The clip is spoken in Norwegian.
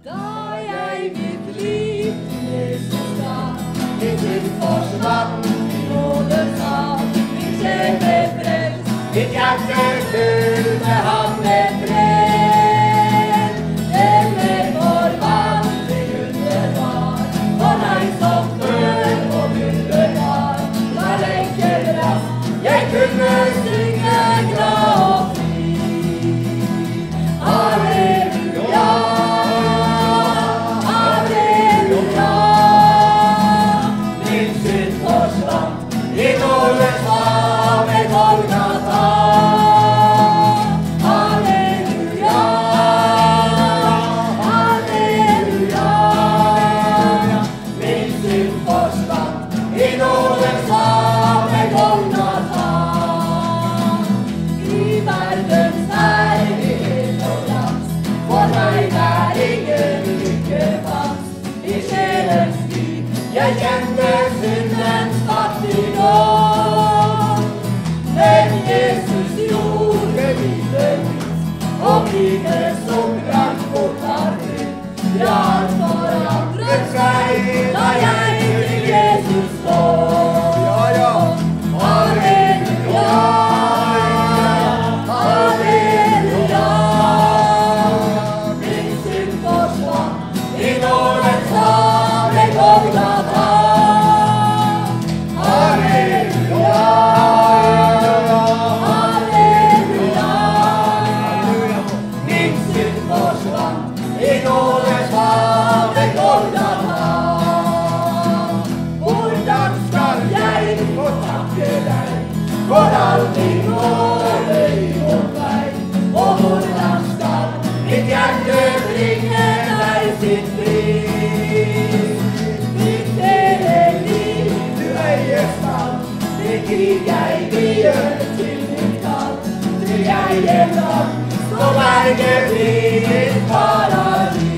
Da jeg mitt liv til Jesus ga, min synd forsvant, min nådes hav, min sjel ble frelst, mitt hjerte fylt med ham med fred. Denne forvandling underbar, for meg som død og buller var, var enkel rask, jeg kunne synge glad og fri. Halleluja, halleluja, min synd forsvant, i nådens hav ved Golgata. Halleluja, halleluja, min synd forsvant, i nådens hav ved Golgata. I verdens herlighet og glans, for meg der ingen lykke fanns. I sjelens by, jeg kjente syndens fattigdom. Men Jesus gjorde livet nytt, og livet som brant bort har flytt. Ja, han forandret seg da jeg til Jesus kom. Halleluja, halleluja, min synd forsvant, i nådens hav ved Golgata. Halleluja, halleluja, min synd forsvant, i nådens hav ved Golgata. Hvordan skal jeg få takke deg for all din nåde i vår vei? Og hvordan skal mitt hjerte bringe deg sitt pris? Mitt hele liv du eier skal, det krig jeg vier til ditt kall. Til jeg en dag står berget i ditt paradis.